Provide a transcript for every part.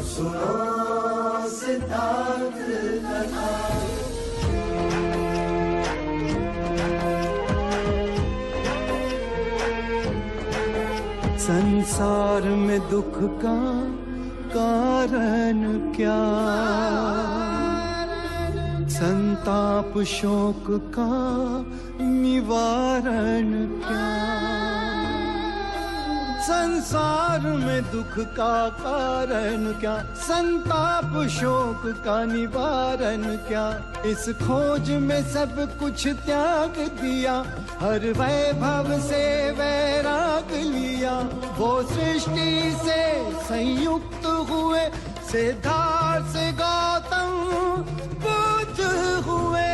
सुनो सिद्धार्थ कथा। संसार में दुख का कारण क्या, संताप शोक का निवारण क्या। संसार में दुख का कारण क्या, संताप शोक का निवारण क्या। इस खोज में सब कुछ त्याग दिया, हर वैभव से वैराग लिया। वो सृष्टि से संयुक्त हुए, सिद्धार्थ से गौतम बुद्ध हुए।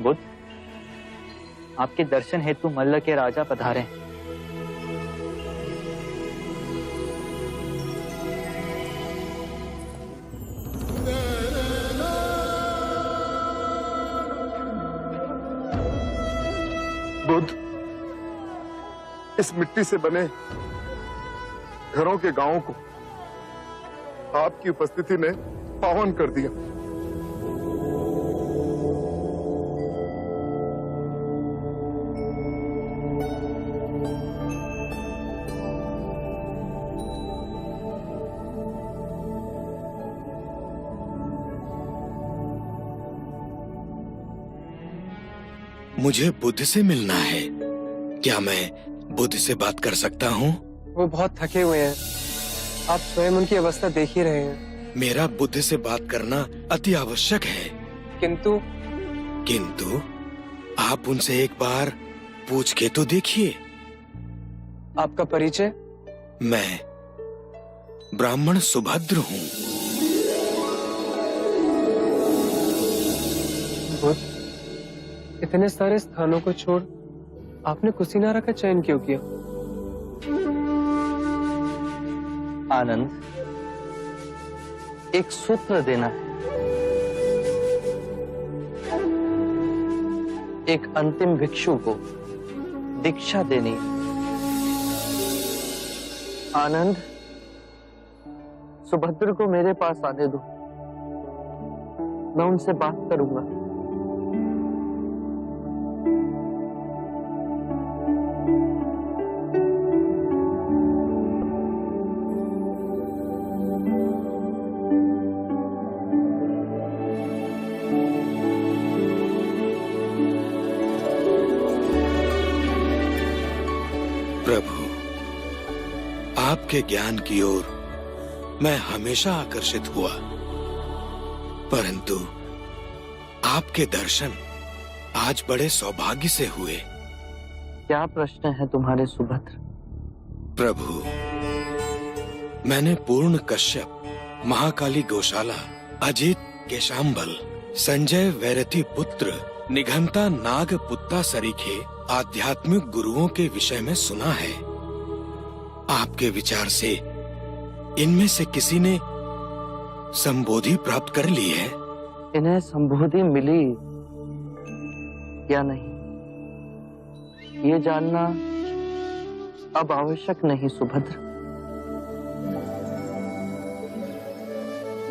बुद्ध, आपके दर्शन हेतु मल्ल के राजा पधारे। बुद्ध, इस मिट्टी से बने घरों के गांवों को आपकी उपस्थिति ने पावन कर दिया। मुझे बुद्ध से मिलना है। क्या मैं बुद्ध से बात कर सकता हूँ? वो बहुत थके हुए हैं, आप स्वयं उनकी अवस्था देख ही रहे हैं। मेरा बुद्ध से बात करना अति आवश्यक है। किंतु आप उनसे एक बार पूछ के तो देखिए। आपका परिचय? मैं ब्राह्मण सुभद्र हूँ। बुद्ध, इतने सारे स्थानों को छोड़ आपने कुशीनारा का चयन क्यों किया? आनंद, एक सूत्र देना है, एक अंतिम भिक्षु को दीक्षा देनी। आनंद, सुभद्र को मेरे पास आने दो, मैं उनसे बात करूंगा। प्रभु, आपके ज्ञान की ओर मैं हमेशा आकर्षित हुआ, परंतु आपके दर्शन आज बड़े सौभाग्य से हुए। क्या प्रश्न है तुम्हारे सुभद्र? प्रभु, मैंने पूर्ण कश्यप, महाकाली गौशाला, अजित केशांबल, संजय वैरथी पुत्र, निघंता नाग पुत्ता सरीखे आध्यात्मिक गुरुओं के विषय में सुना है। आपके विचार से इनमें से किसी ने संबोधि प्राप्त कर ली है? इन्हें संबोधि मिली या नहीं, ये जानना अब आवश्यक नहीं सुभद्र।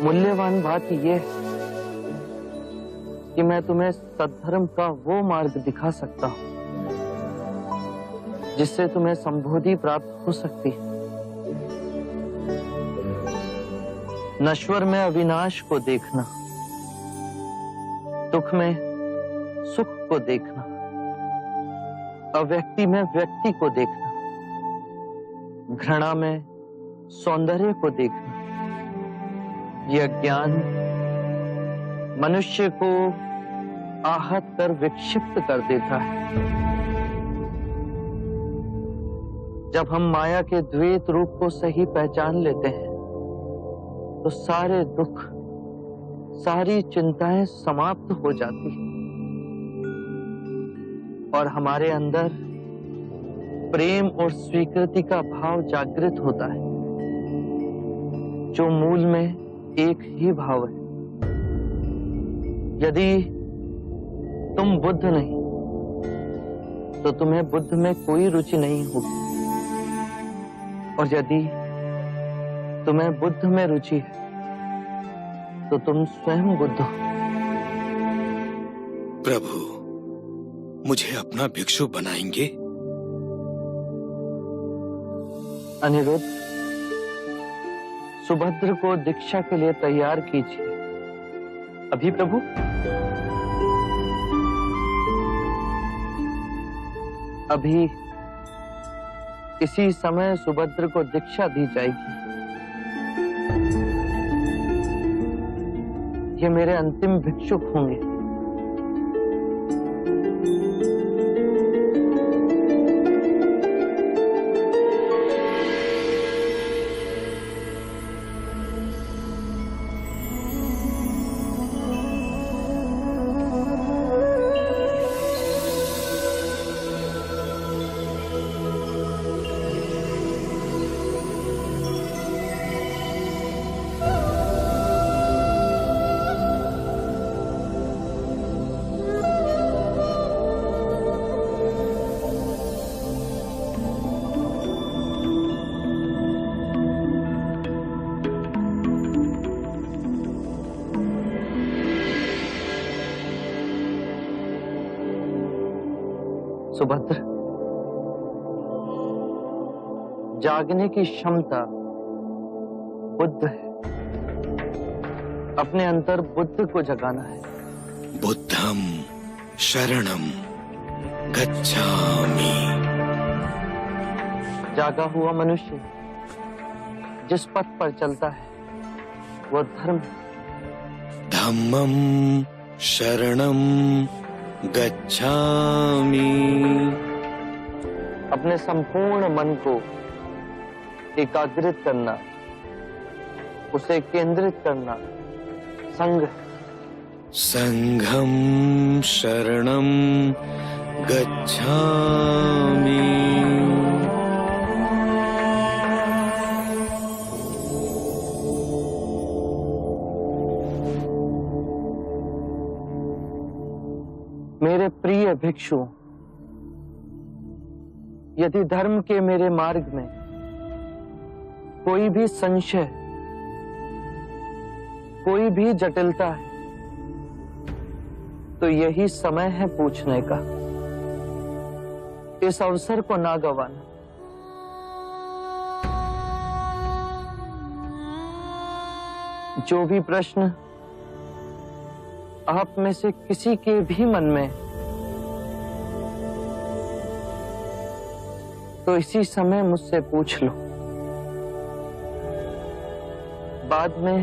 मूल्यवान बात यह है कि मैं तुम्हें सद्धर्म का वो मार्ग दिखा सकता हूं जिससे तुम्हें संबोधि प्राप्त हो सकती है। नश्वर में अविनाश को देखना, दुख में सुख को देखना, अव्यक्ति में व्यक्ति को देखना, घृणा में सौंदर्य को देखना, यह ज्ञान मनुष्य को आहत कर विक्षिप्त कर देता है। जब हम माया के द्वैत रूप को सही पहचान लेते हैं तो सारे दुख, सारी चिंताएं समाप्त हो जाती हैं और हमारे अंदर प्रेम और स्वीकृति का भाव जागृत होता है। जो मूल में एक ही भाव है। यदि तुम बुद्ध नहीं तो तुम्हें बुद्ध में कोई रुचि नहीं होगी, और यदि तुम्हें बुद्ध में रुचि है तो तुम स्वयं बुद्ध हो। प्रभु, मुझे अपना भिक्षु बनाएंगे? अनिरुद्ध, सुभद्र को दीक्षा के लिए तैयार कीजिए। अभी प्रभु? अभी इसी समय सुभद्र को दीक्षा दी जाएगी। ये मेरे अंतिम भिक्षुक होंगे। सुभद्र, जागने की क्षमता बुद्ध है। अपने अंतर बुद्ध को जगाना है। बुद्धम शरणम गच्छामि। जागा हुआ मनुष्य जिस पथ पर चलता है वो धर्म है। धम्मम शरणम गच्छामि। अपने संपूर्ण मन को एकाग्रित करना, उसे केंद्रित करना संघ। संघम शरणम गच्छामि। मेरे प्रिय भिक्षु, यदि धर्म के मेरे मार्ग में कोई भी संशय, कोई भी जटिलता है तो यही समय है पूछने का। इस अवसर को ना गंवाना। जो भी प्रश्न आप में से किसी के भी मन में तो इसी समय मुझसे पूछ लो। बाद में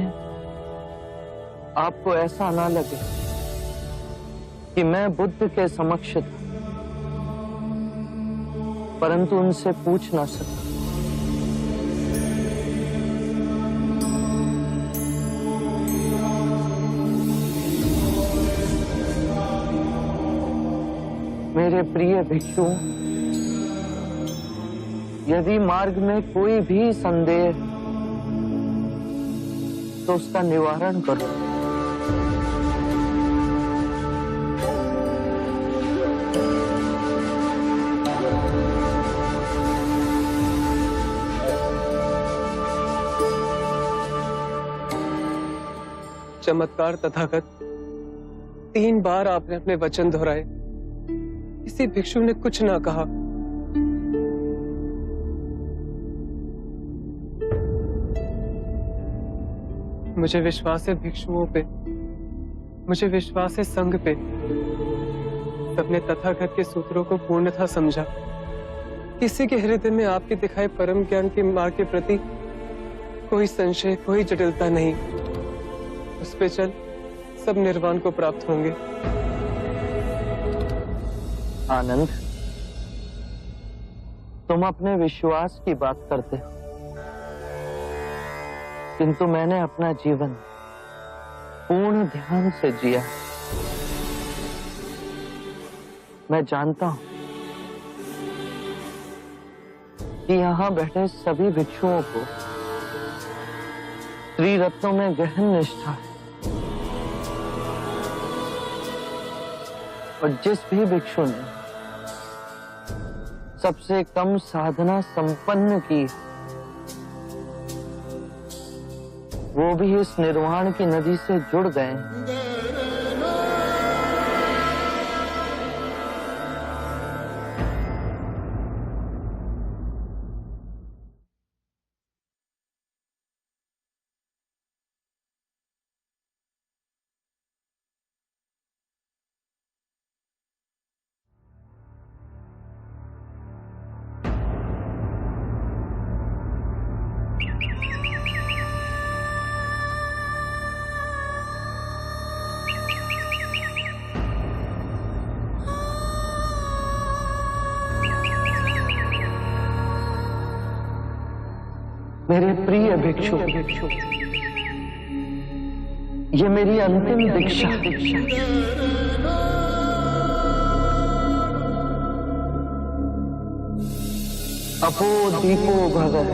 आपको ऐसा ना लगे कि मैं बुद्ध के समक्ष था परंतु उनसे पूछ ना सका। मेरे प्रिय भिक्षु, यदि मार्ग में कोई भी संदेह तो उसका निवारण करो। चमत्कार तथागत, 3 बार आपने अपने वचन दोहराए, किसी भिक्षु ने कुछ ना कहा। मुझे विश्वास है भिक्षुओं पे, मुझे विश्वास है संघ पे। सबने तथागत के सूत्रों को पूर्णतः समझा। किसी के हृदय में आपके दिखाए परम ज्ञान के मार्ग के प्रति कोई संशय, कोई जटिलता नहीं। उस पे चल सब निर्वाण को प्राप्त होंगे। आनंद, तुम अपने विश्वास की बात करते हो, किंतु मैंने अपना जीवन पूर्ण ध्यान से जिया। मैं जानता हूं कि यहां बैठे सभी भिक्षुओं को त्रिरत्नों में गहन निष्ठा है। और जिस भी भिक्षु ने सबसे कम साधना संपन्न की, वो भी इस निर्वाण की नदी से जुड़ गए हैं। मेरे प्रिय भिक्षु, ये मेरी अंतिम दीक्षा। अपो दीपो भगत,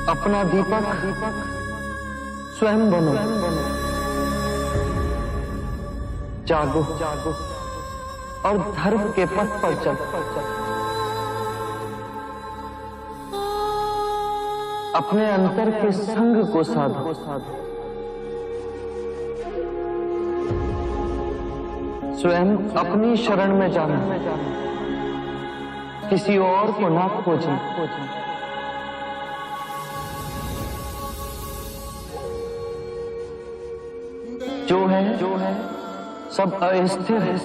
अपना दीपक स्वयं बनो। जागो और धर्म के पथ पर चलो। अपने अंतर के संग को साधो। स्वयं अपनी शरण में जाना, किसी और को ना खोजना। जो है सब अस्थिर है,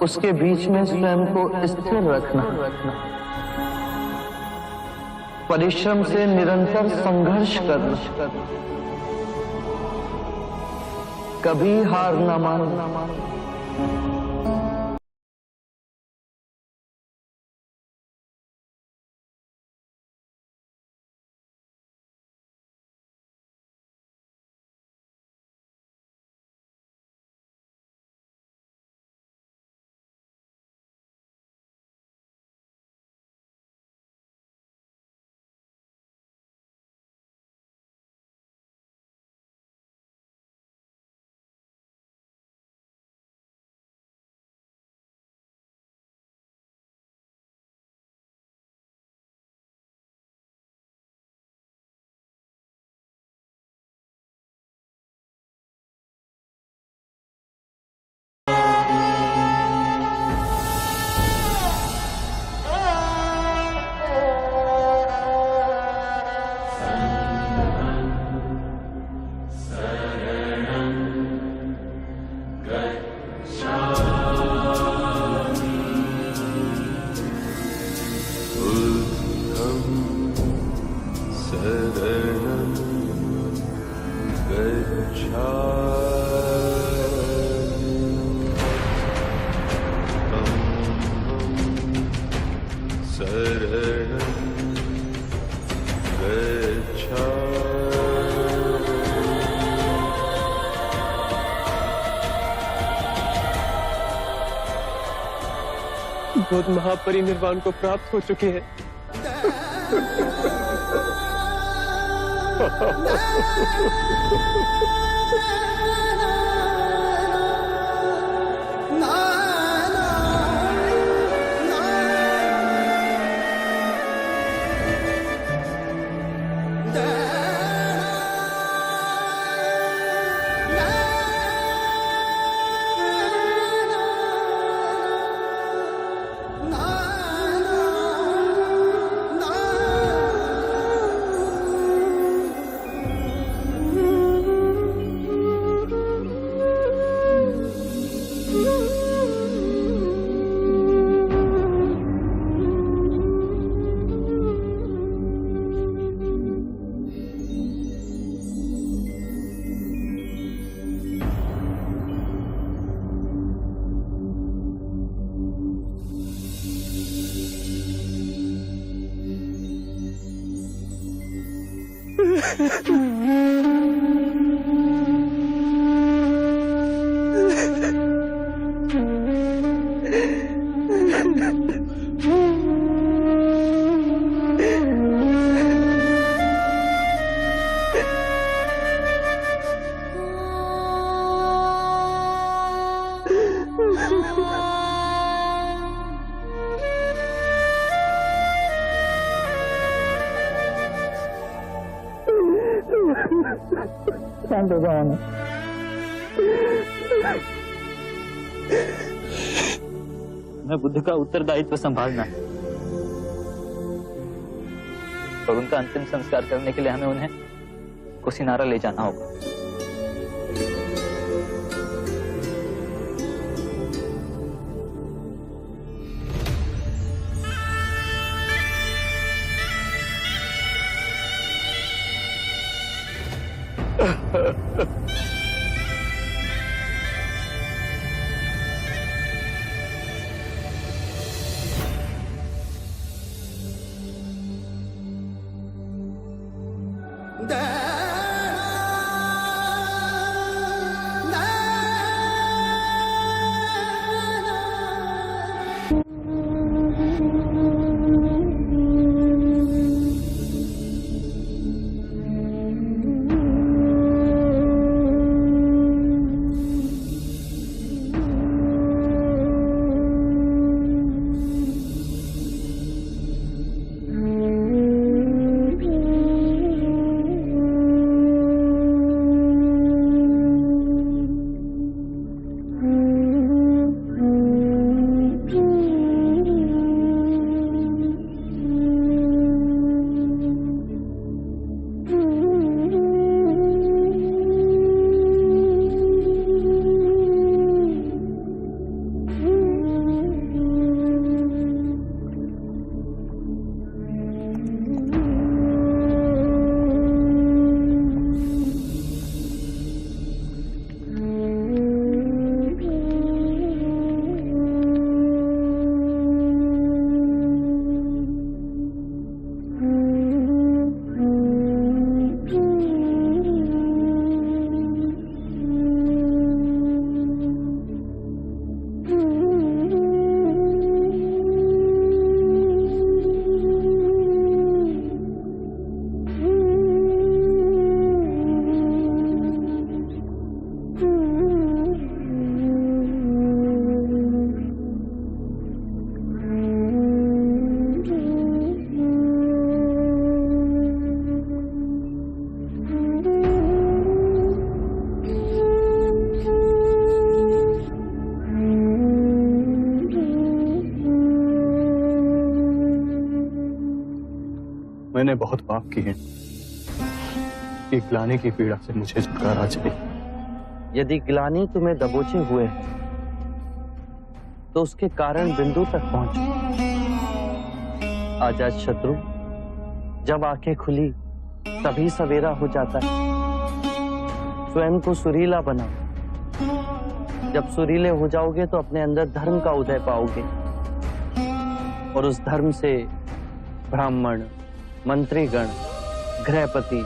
उसके बीच में स्वयं को स्थिर रखना। परिश्रम से निरंतर संघर्ष करना, कभी हार न मानना। बुद्ध महापरिनिर्वाण को प्राप्त हो चुके हैं। शांत हो जाओ आनंद। मैं बुद्ध का उत्तरदायित्व संभालना है और उनका अंतिम संस्कार करने के लिए हमें उन्हें कुशीनारा ले जाना होगा। मैंने बहुत पाप किए, एक ग्लानि की पीड़ा से मुझे छुटकारा चाहिए। यदि ग्लानि तुम्हें दबोचे हुए तो उसके कारण बिंदु तक पहुंचो। आजाद शत्रु, जब आंखें खुली तभी सवेरा हो जाता है। स्वयं को सुरीला बनाओ। जब सुरीले हो जाओगे तो अपने अंदर धर्म का उदय पाओगे और उस धर्म से ब्राह्मण, मंत्रीगण, गृहपति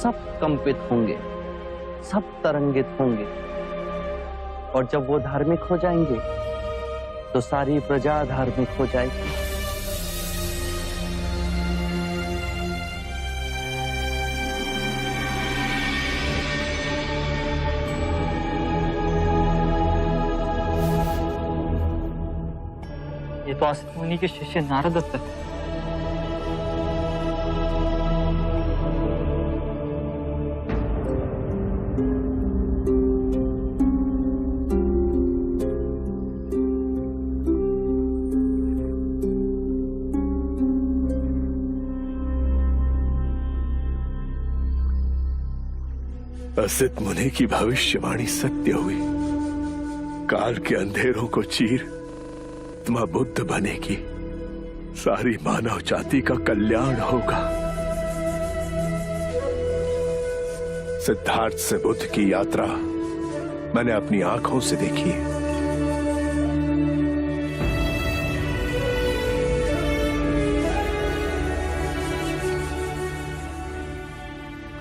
सब कंपित होंगे, सब तरंगित होंगे। और जब वो धार्मिक हो जाएंगे तो सारी प्रजा धार्मिक हो जाएगी। ये तो असित मुनि के शिष्य नारद दत्त है। असित मुनि की भविष्यवाणी सत्य हुई। काल के अंधेरों को चीर तुम बुद्ध बनेगी, सारी मानव जाति का कल्याण होगा। सिद्धार्थ से बुद्ध की यात्रा मैंने अपनी आंखों से देखी है।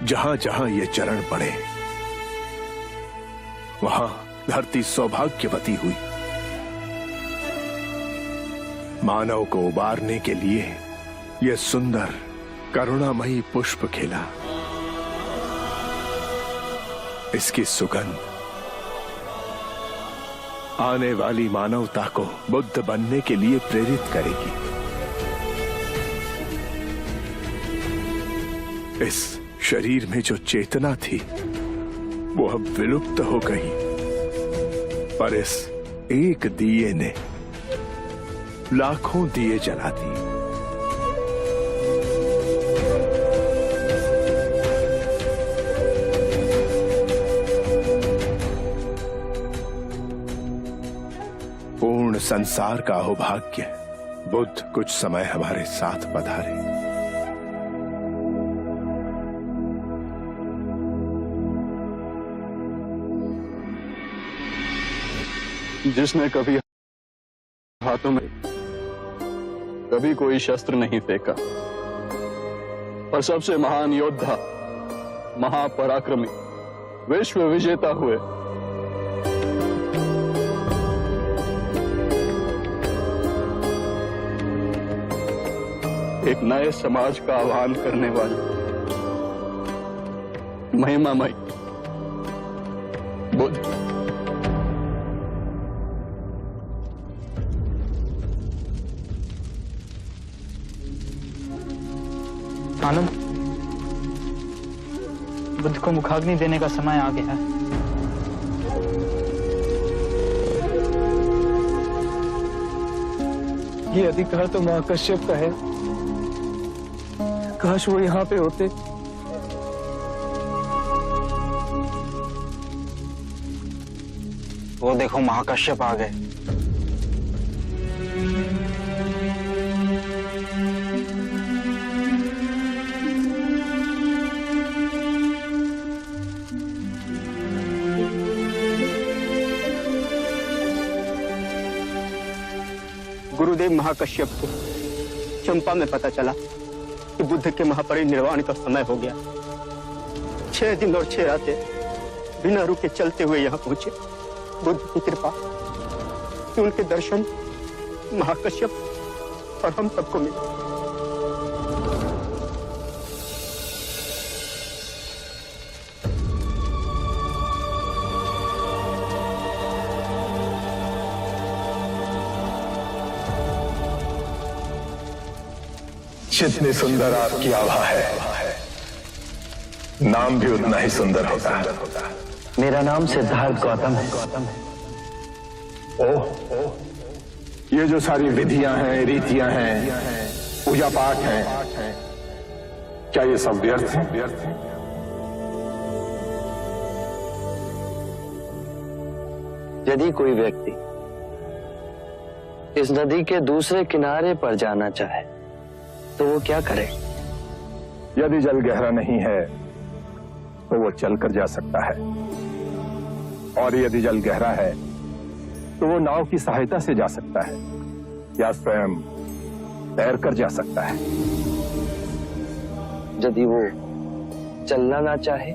जहां जहां ये चरण पड़े वहां धरती सौभाग्यवती हुई। मानव को उबारने के लिए यह सुंदर करुणामयी पुष्प खिला। इसकी सुगंध आने वाली मानवता को बुद्ध बनने के लिए प्रेरित करेगी। इस शरीर में जो चेतना थी वो अब विलुप्त हो गई, पर इस एक दिए ने लाखों दिए जला दिए। पूर्ण संसार का अहोभाग्य बुद्ध कुछ समय हमारे साथ पधारे। जिसने कभी हाथों में कभी कोई शस्त्र नहीं फेंका और सबसे महान योद्धा, महापराक्रमी, विश्व विजेता हुए, एक नए समाज का आह्वान करने वाले महिमामय बुद्ध। आनंद, बुद्ध को मुखाग्नि देने का समय आ गया है। ये अधिकार तो महाकश्यप का है। काश वो यहाँ पे होते। वो देखो महाकश्यप आ गए। गुरुदेव महाकश्यप को चंपा में पता चला कि बुद्ध के महापरिनिर्वाण का समय हो गया। 6 दिन और 6 रातें बिना रुके चलते हुए यहाँ पहुंचे। बुद्ध की कृपा कि उनके दर्शन महाकश्यप और हम सबको मिले। जितनी सुंदर आपकी आभा है, नाम भी उतना ही सुंदर होता है। मेरा नाम सिद्धार्थ गौतम है। ओह, ये जो सारी विधियां हैं, रीतियां हैं, पूजा पाठ हैं, क्या ये सब व्यर्थ हैं? यदि कोई व्यक्ति इस नदी के दूसरे किनारे पर जाना चाहे तो वो क्या करे? यदि जल गहरा नहीं है तो वो चलकर जा सकता है, और यदि जल गहरा है तो वो नाव की सहायता से जा सकता है या स्वयं तैरकर जा सकता है। यदि वो चलना ना चाहे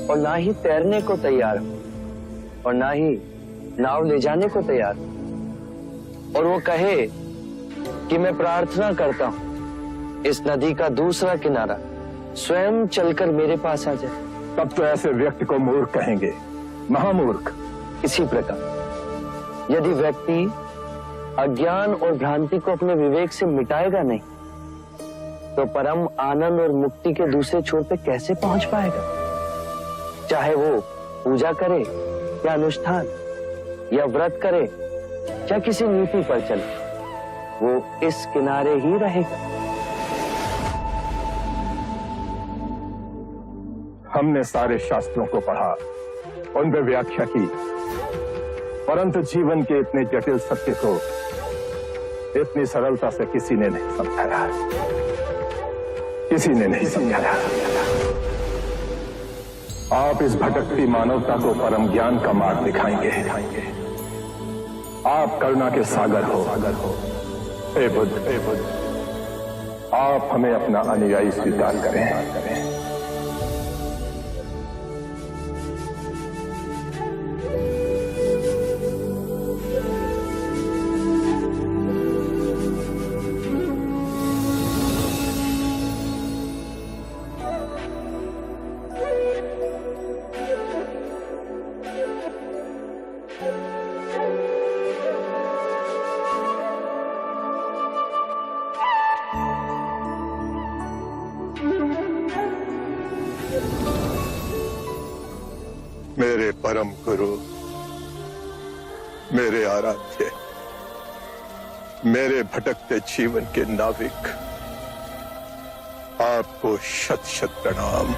और ना ही तैरने को तैयार हो और ना ही नाव ले जाने को तैयार हो, और वो कहे कि मैं प्रार्थना करता हूं इस नदी का दूसरा किनारा स्वयं चलकर मेरे पास आ जाए, तब तो ऐसे व्यक्ति को मूर्ख कहेंगे, महामूर्ख। इसी प्रकार यदि व्यक्ति अज्ञान और भ्रांति को अपने विवेक से मिटाएगा नहीं तो परम आनंद और मुक्ति के दूसरे छोर पे कैसे पहुंच पाएगा? चाहे वो पूजा करे या अनुष्ठान या व्रत करे या किसी नीति पर चले, वो इस किनारे ही रहेगा। हमने सारे शास्त्रों को पढ़ा, उन पर व्याख्या की, परंतु जीवन के इतने जटिल सत्य को इतनी सरलता से किसी ने नहीं समझाया, किसी ने नहीं समझाया। आप इस भटकती मानवता को परम ज्ञान का मार्ग दिखाएंगे। आप करुणा के सागर हो। हे बुद्ध, आप हमें अपना अनुयायी स्वीकार करें। मेरे परम गुरु, मेरे आराध्य, मेरे भटकते जीवन के नाविक, आपको शत शत प्रणाम।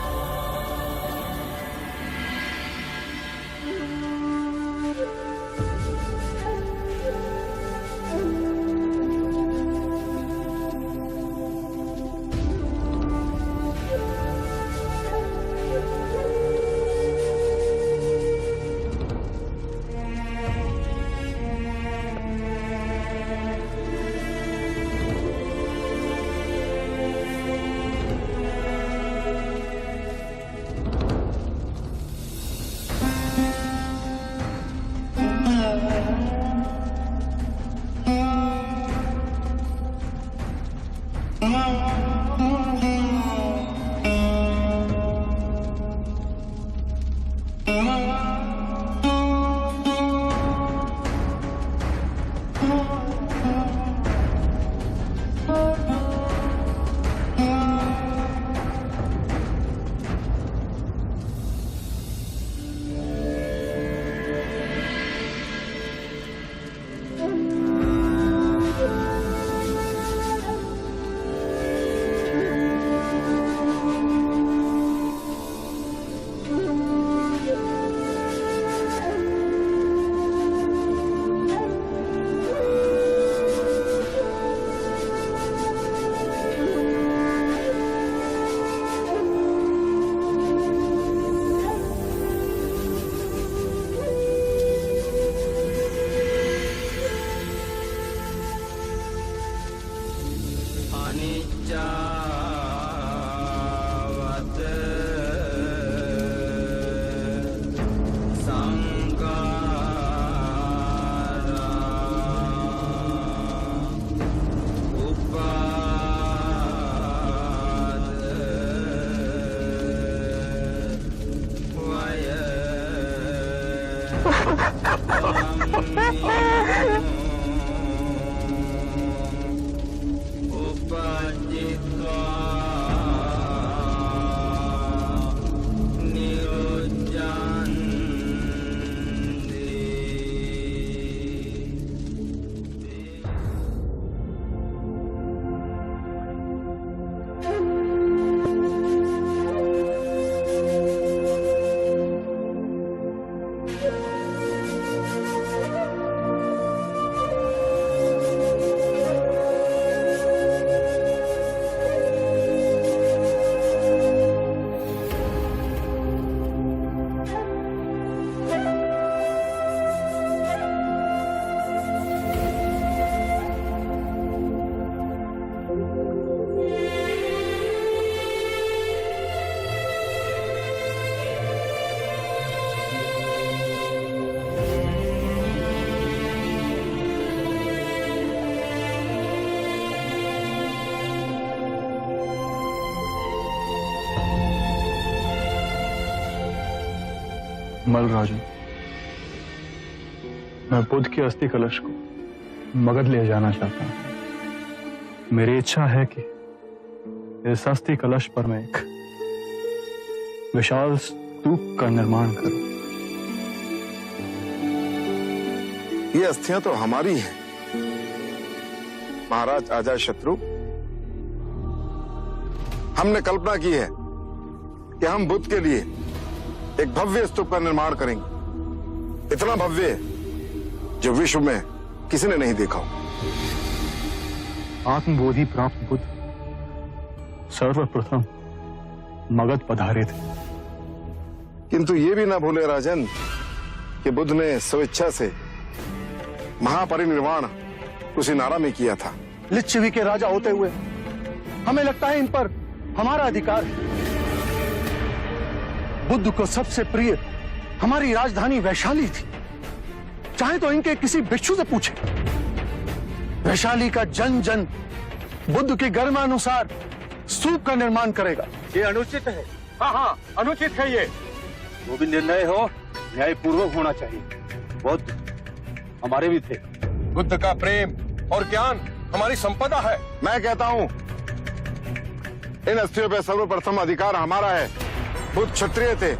मल राजू, मैं बुद्ध के अस्थि कलश को मगध ले जाना चाहता हूं। मेरी इच्छा है कि इस अस्थि कलश पर मैं एक विशाल स्तूप का निर्माण करूं। ये अस्थियां तो हमारी हैं, महाराज अजात शत्रु। हमने कल्पना की है कि हम बुद्ध के लिए एक भव्य स्तूप का निर्माण करेंगे, इतना भव्य जो विश्व में किसी ने नहीं देखा हो। आत्मबोधि प्राप्त बुद्ध सर्वप्रथम मगध पधारे थे, किंतु ये भी ना भूले राजन कि बुद्ध ने स्वेच्छा से महापरिनिर्वाण कुशीनारा में किया था। लिच्छवी के राजा होते हुए हमें लगता है इन पर हमारा अधिकार है। बुद्ध को सबसे प्रिय हमारी राजधानी वैशाली थी। चाहे तो इनके किसी भिक्षु से पूछे। वैशाली का जन जन बुद्ध के गर्मानुसार स्तूप का निर्माण करेगा। ये अनुचित है। हाँ, अनुचित है ये। जो भी निर्णय हो न्यायपूर्वक होना चाहिए। बुद्ध हमारे भी थे। बुद्ध का प्रेम और ज्ञान हमारी संपदा है। मैं कहता हूं इन अस्थियों पे सर्वप्रथम अधिकार हमारा है। बुद्ध क्षत्रिय थे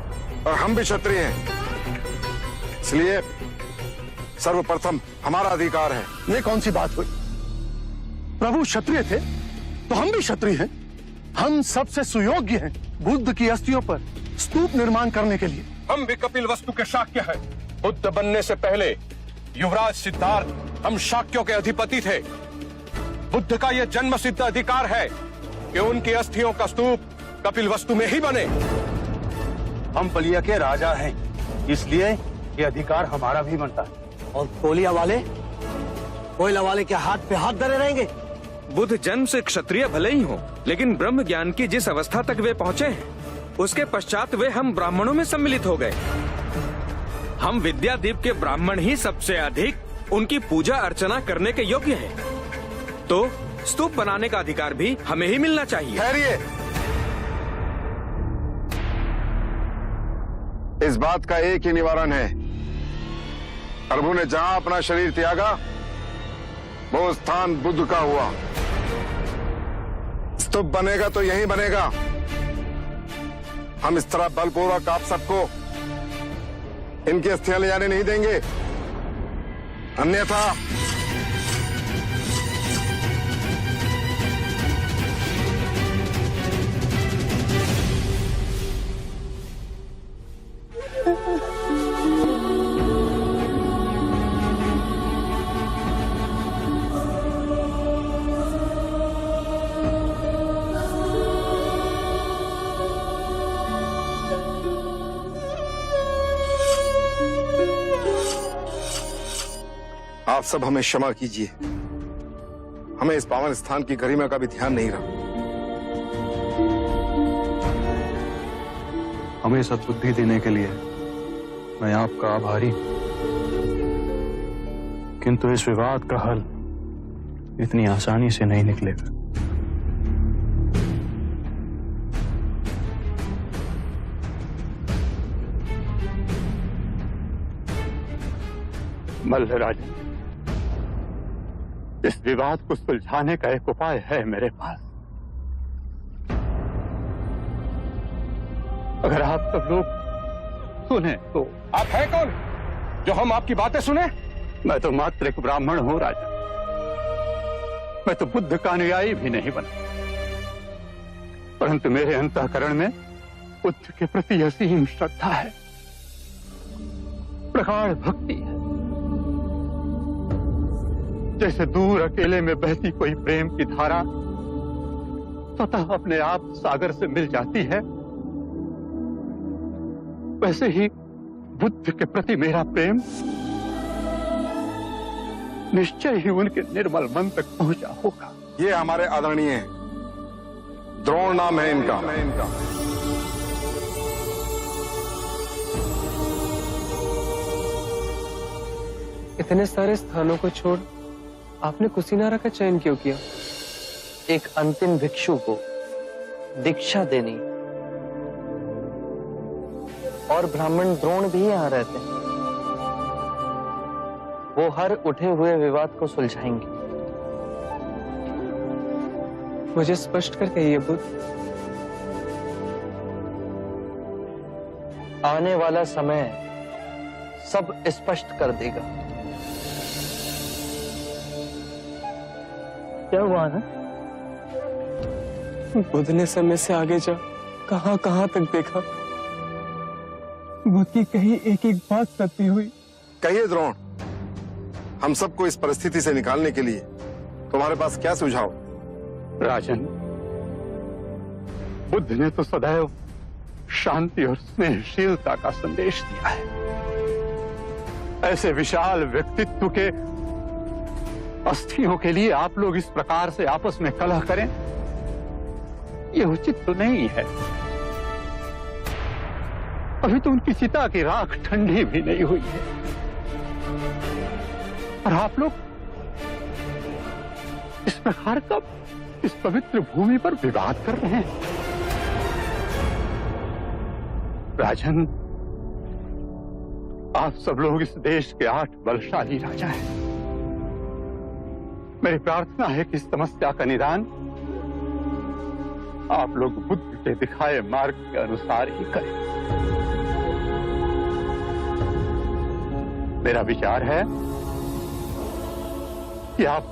और हम भी क्षत्रिय हैं। इसलिए सर्वप्रथम हमारा अधिकार है। ये कौन सी बात हुई? प्रभु क्षत्रिय थे तो हम भी क्षत्रिय हैं। हम सबसे सुयोग्य हैं बुद्ध की अस्थियों पर स्तूप निर्माण करने के लिए। हम भी कपिल वस्तु के शाक्य हैं। बुद्ध बनने से पहले युवराज सिद्धार्थ हम शाक्यों के अधिपति थे। बुद्ध का यह जन्म सिद्ध अधिकार है कि उनकी अस्थियों का स्तूप कपिल वस्तु में ही बने। हम बलिया के राजा हैं, इसलिए ये अधिकार हमारा भी बनता है। और कोलिया वाले, कोयला वाले के हाथ पे हाथ धरे रहेंगे। बुद्ध जन्म से क्षत्रिय भले ही हो, लेकिन ब्रह्म ज्ञान की जिस अवस्था तक वे पहुँचे हैं उसके पश्चात वे हम ब्राह्मणों में सम्मिलित हो गए। हम विद्यादीप के ब्राह्मण ही सबसे अधिक उनकी पूजा अर्चना करने के योग्य हैं। तो स्तूप बनाने का अधिकार भी हमें ही मिलना चाहिए। ठहरिए, इस बात का एक ही निवारण है। प्रभु ने जहां अपना शरीर त्यागा वो स्थान बुद्ध का हुआ। स्तूप बनेगा तो यहीं बनेगा। हम इस तरह बलपूर्वक आप सबको इनकी अस्थियां ले जाने नहीं देंगे, अन्यथा आप सब हमें क्षमा कीजिए। हमें इस पावन स्थान की गरिमा का भी ध्यान नहीं रहा। हमें सद्बुद्धि देने के लिए मैं आपका आभारी हूं। किंतु इस विवाद का हल इतनी आसानी से नहीं निकलेगा। मल्लराज, इस विवाद को सुलझाने का एक उपाय है मेरे पास। अगर आप सब लोग सुने तो। आप हैं कौन जो हम आपकी बातें सुने? मैं तो मात्र एक ब्राह्मण हूं राजा। मैं तो बुद्ध का अनुयायी भी नहीं बना, परंतु मेरे अंतःकरण में बुद्ध के प्रति असीम श्रद्धा है, प्रगाढ़ भक्ति है। जैसे दूर अकेले में बहती कोई प्रेम की धारा स्वतः अपने आप सागर से मिल जाती है, वैसे ही बुद्ध के प्रति मेरा प्रेम निश्चय ही उनके निर्मल मन तक पहुंचा होगा। ये हमारे आदरणीय हैं, द्रोण नाम है इनका। इतने सारे स्थानों को छोड़ आपने कुशीनारा का चयन क्यों किया? एक अंतिम भिक्षु को दीक्षा देनी, और ब्राह्मण द्रोण भी यहाँ रहते हैं। वो हर उठे हुए विवाद को सुलझाएंगे। मुझे स्पष्ट कर कहिए बुद्ध। आने वाला समय सब स्पष्ट कर देगा। क्या हुआ ना? बुद्ध ने समय से आगे जा कहां तक देखा। बुद्ध की कही एक एक बात सत्य हुई। कहिए द्रोण, हम सबको इस परिस्थिति से निकालने के लिए तुम्हारे पास क्या सुझाव? राजन, बुद्ध ने तो सदैव शांति और स्नेहशीलता का संदेश दिया है। ऐसे विशाल व्यक्तित्व के अस्थियों के लिए आप लोग इस प्रकार से आपस में कलह करें, यह उचित तो नहीं है। अभी तो उनकी चिता की राख ठंडी भी नहीं हुई है, और आप लोग इस प्रकार का इस पवित्र भूमि पर विवाद कर रहे हैं। राजन, आप सब लोग इस देश के 8 बलशाली राजा हैं। मेरी प्रार्थना है कि इस समस्या का निदान आप लोग बुद्ध के दिखाए मार्ग के अनुसार ही करें। मेरा विचार है कि आप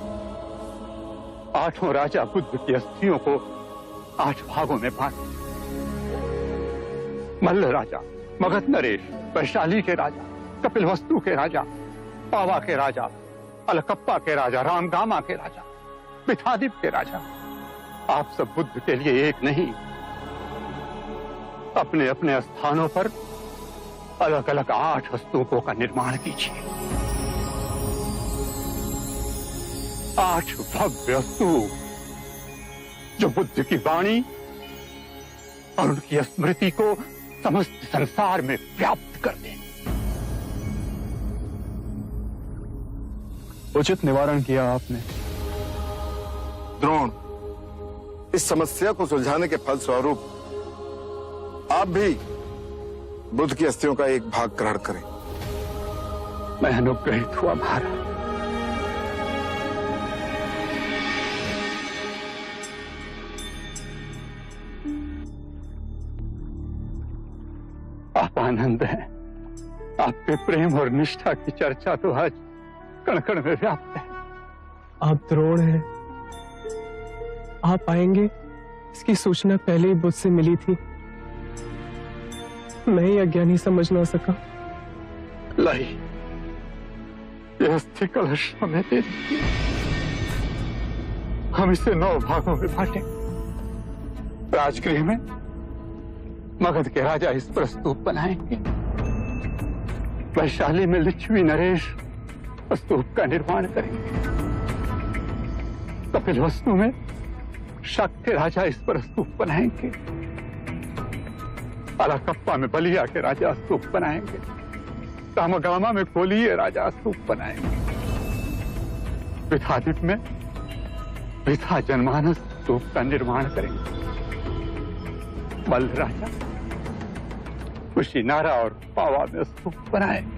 8 राजा बुद्ध की अस्थियों को 8 भागों में बांटें। मल्ल राजा, मगध नरेश, वैशाली के राजा, कपिलवस्तु के राजा, पावा के राजा, अलकप्पा के राजा, रामगामा के राजा, मिथादीप के राजा, आप सब बुद्ध के लिए एक नहीं, अपने अपने स्थानों पर अलग अलग 8 स्तूपों का निर्माण कीजिए। 8 भव्य स्तूप जो बुद्ध की वाणी और उनकी स्मृति को समस्त संसार में व्याप्त कर दें। उचित निवारण किया आपने। द्रोण, इस समस्या को सुलझाने के फलस्वरूप आप भी बुद्ध की अस्थियों का एक भाग ग्रहण करें। मैं अनुग्रहित हुआ महाराज। आप आनंद हैं। आपके प्रेम और निष्ठा की चर्चा तो आज कण कण में व्याप्त है। आप द्रोण हैं। आप आएंगे इसकी सूचना पहले ही बुद्ध से मिली थी। मैं ही अज्ञानी समझ ना सका। लाई, यह अस्थि कलश हमें दे दीजिए। हम इसे 9 भागों में बांटें। राजगृह में मगध के राजा इस पर स्तूप बनाएंगे। वैशाली में लिच्छवी नरेश स्तूप का निर्माण करेंगे। कपिलवस्तु में शक के राजा इस पर स्तूप बनाएंगे। अलकप्पा में बलिया के राजा स्तूप बनाएंगे। रामगामा में कोलीय राजा स्तूप बनाएंगे। विथादीप में विथा जनमानस स्तूप का निर्माण करेंगे। मल्ल राजा कुशीनारा और पावा में स्तूप बनाएंगे।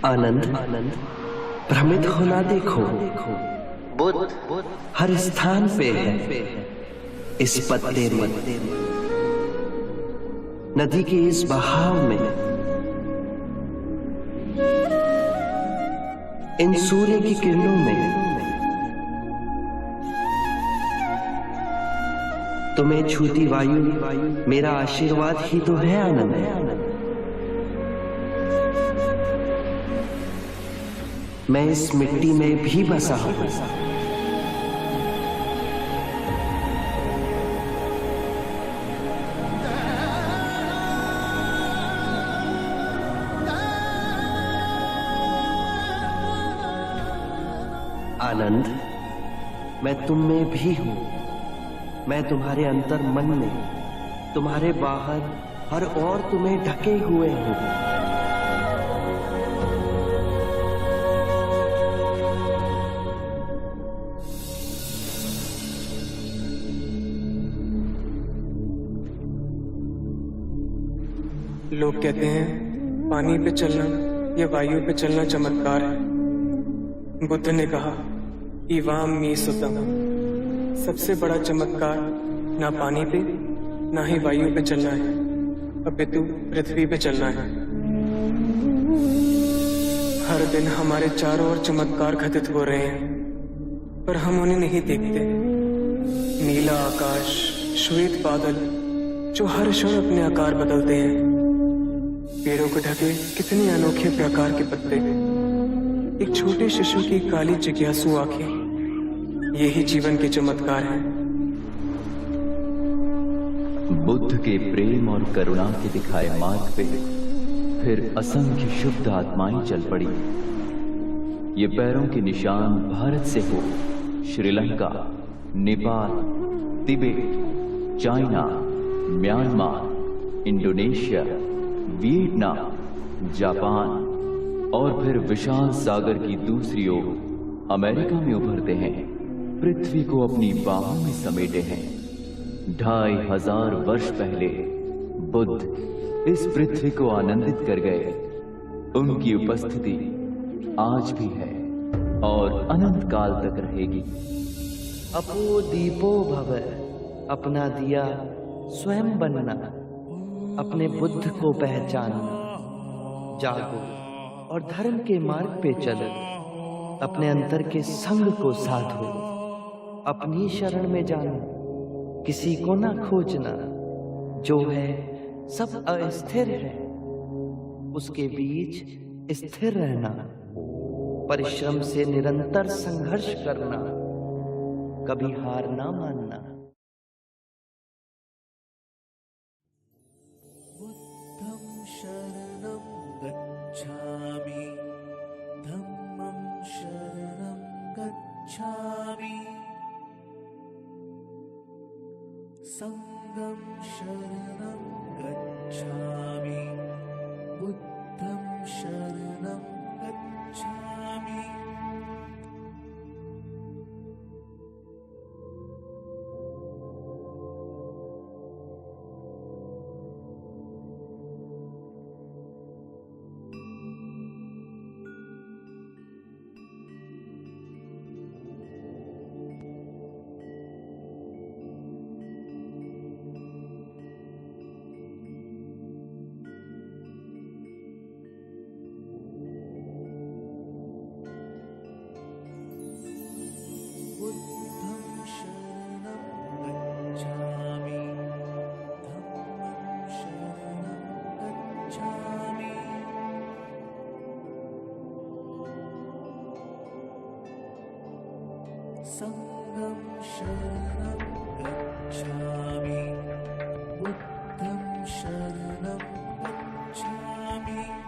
आनंद, भ्रमित होना देखो। बुद्ध हर स्थान पे है। इस पत्ते में, नदी के इस बहाव में, इन सूर्य की किरणों में। तुम्हें छूती वायु मेरा आशीर्वाद ही तो है आनंद। मैं इस मिट्टी में भी बसा हूं। आनंद, मैं तुम में भी हूं। मैं तुम्हारे अंतर मन में, तुम्हारे बाहर हर और तुम्हें ढके हुए हूं। लोग कहते हैं पानी पे चलना या वायु पे चलना चमत्कार है। बुद्ध ने कहा इवाम मी सुतम, सबसे बड़ा चमत्कार ना पानी पे ना ही वायु पे चलना है, अपितु पृथ्वी पे चलना है। हर दिन हमारे चारों ओर चमत्कार घटित हो रहे हैं, पर हम उन्हें नहीं देखते। नीला आकाश, श्वेत बादल जो हर क्षण अपने आकार बदलते हैं, पेड़ों को ढके कितने अनोखे प्रकार के पत्ते, एक छोटे शिशु की काली जिज्ञासु आंखें, यही जीवन के चमत्कार हैं। बुद्ध के प्रेम और करुणा के दिखाए मार्ग पे फिर असंख्य शुद्ध आत्माएं चल पड़ी। ये पैरों के निशान भारत से हो Sri Lanka, Nepal, Tibet, China, Myanmar, Indonesia, Vietnam, Japan और फिर विशाल सागर की दूसरी ओर अमेरिका में उभरते हैं, पृथ्वी को अपनी बाहों में समेटे हैं। 2500 वर्ष पहले बुद्ध इस पृथ्वी को आनंदित कर गए। उनकी उपस्थिति आज भी है और अनंत काल तक रहेगी। अपो दीपो भव, अपना दिया स्वयं बनना, अपने बुद्ध को पहचानना। जागो और धर्म के मार्ग पे चलो, अपने अंतर के संग को साधो, अपनी शरण में जानो, किसी को ना खोजना। जो है सब अस्थिर है, उसके बीच स्थिर रहना, परिश्रम से निरंतर संघर्ष करना, कभी हार ना मानना। बुद्धं शरणं गच्छामि, धम्मं शरणं गच्छामि, संघं शरणं गच्छामि, बुद्धं शरणं गच्छामि। बुद्धं शरणं गच्छामि, धम्मं शरणं गच्छामि, संघं शरणं गच्छामि, बुद्धं शरणं गच्छामि।